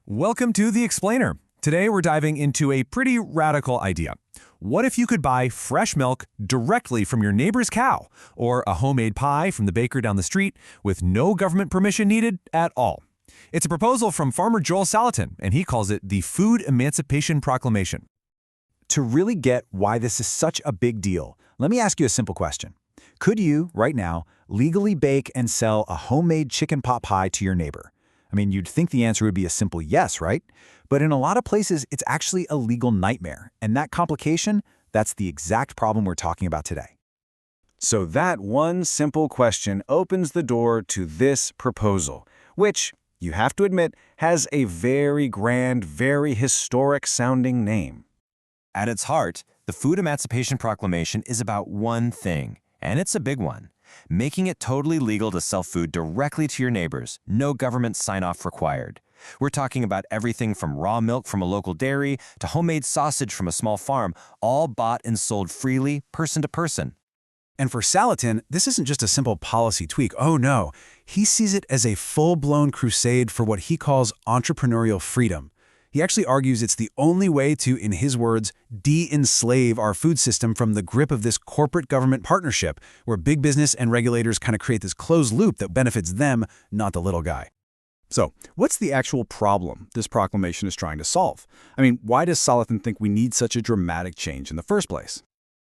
Welcome to The Explainer. Today we're diving into a pretty radical idea. What if you could buy fresh milk directly from your neighbor's cow, or a homemade pie from the baker down the street with no government permission needed at all? It's a proposal from farmer Joel Salatin, and he calls it the Food Emancipation Proclamation. To really get why this is such a big deal, let me ask you a simple question. Could you, right now, legally bake and sell a homemade chicken pot pie to your neighbor? I mean, you'd think the answer would be a simple yes, right? But in a lot of places, it's actually a legal nightmare. And that complication, that's the exact problem we're talking about today. So that one simple question opens the door to this proposal, which, you have to admit, has a very grand, very historic-sounding name. At its heart, the Food Emancipation Proclamation is about one thing, and it's a big one: making it totally legal to sell food directly to your neighbors, no government sign-off required. We're talking about everything from raw milk from a local dairy to homemade sausage from a small farm, all bought and sold freely, person to person. And for Salatin, this isn't just a simple policy tweak. Oh no, he sees it as a full-blown crusade for what he calls entrepreneurial freedom. He actually argues it's the only way to, in his words, de-enslave our food system from the grip of this corporate-government partnership, where big business and regulators kind of create this closed loop that benefits them, not the little guy. So, what's the actual problem this proclamation is trying to solve? I mean, why does Salatin think we need such a dramatic change in the first place?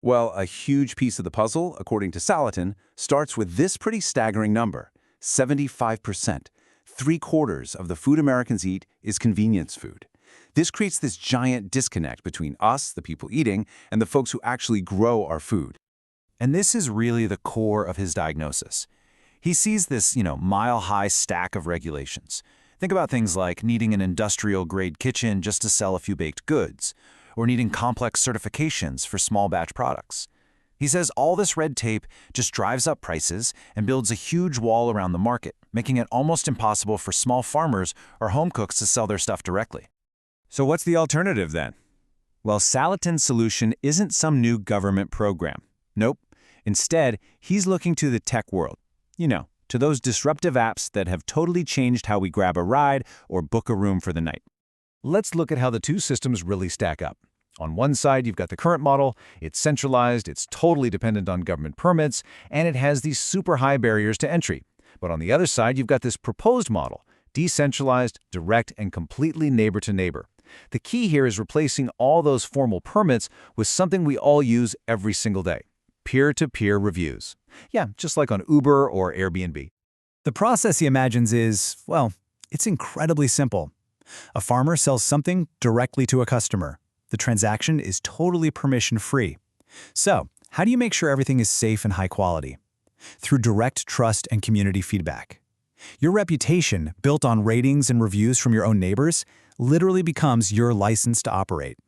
Well, a huge piece of the puzzle, according to Salatin, starts with this pretty staggering number: 75%. 3/4 of the food Americans eat is convenience food. This creates this giant disconnect between us, the people eating, and the folks who actually grow our food. And this is really the core of his diagnosis. He sees this, mile-high stack of regulations. Think about things like needing an industrial-grade kitchen just to sell a few baked goods, or needing complex certifications for small-batch products. He says all this red tape just drives up prices and builds a huge wall around the market, making it almost impossible for small farmers or home cooks to sell their stuff directly. So what's the alternative then? Well, Salatin's solution isn't some new government program. Nope. Instead, he's looking to the tech world. To those disruptive apps that have totally changed how we grab a ride or book a room for the night. Let's look at how the two systems really stack up. On one side, you've got the current model. It's centralized, it's totally dependent on government permits, and it has these super high barriers to entry. But on the other side, you've got this proposed model: decentralized, direct, and completely neighbor to neighbor. The key here is replacing all those formal permits with something we all use every single day: peer-to-peer reviews. Yeah, just like on Uber or Airbnb. The process he imagines is, well, it's incredibly simple. A farmer sells something directly to a customer. The transaction is totally permission-free. So, how do you make sure everything is safe and high quality? Through direct trust and community feedback. Your reputation, built on ratings and reviews from your own neighbors, literally becomes your license to operate.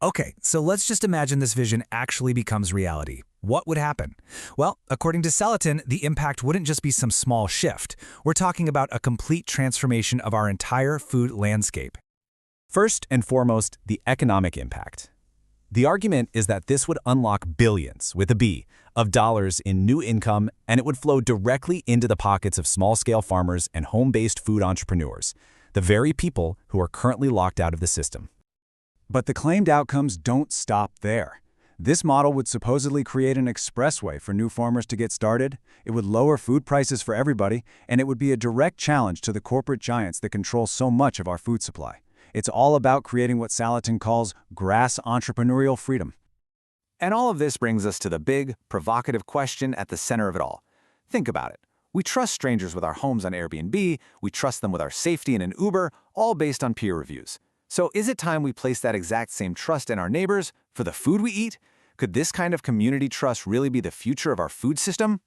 Okay, so let's just imagine this vision actually becomes reality. What would happen? Well, according to Salatin, the impact wouldn't just be some small shift. We're talking about a complete transformation of our entire food landscape. First and foremost, the economic impact. The argument is that this would unlock billions, with a B, of dollars in new income, and it would flow directly into the pockets of small-scale farmers and home-based food entrepreneurs, the very people who are currently locked out of the system. But the claimed outcomes don't stop there. This model would supposedly create an expressway for new farmers to get started. It would lower food prices for everybody, and it would be a direct challenge to the corporate giants that control so much of our food supply. It's all about creating what Salatin calls grass entrepreneurial freedom. And all of this brings us to the big, provocative question at the center of it all. Think about it. We trust strangers with our homes on Airbnb, we trust them with our safety in an Uber, all based on peer reviews. So is it time we place that exact same trust in our neighbors for the food we eat? Could this kind of community trust really be the future of our food system?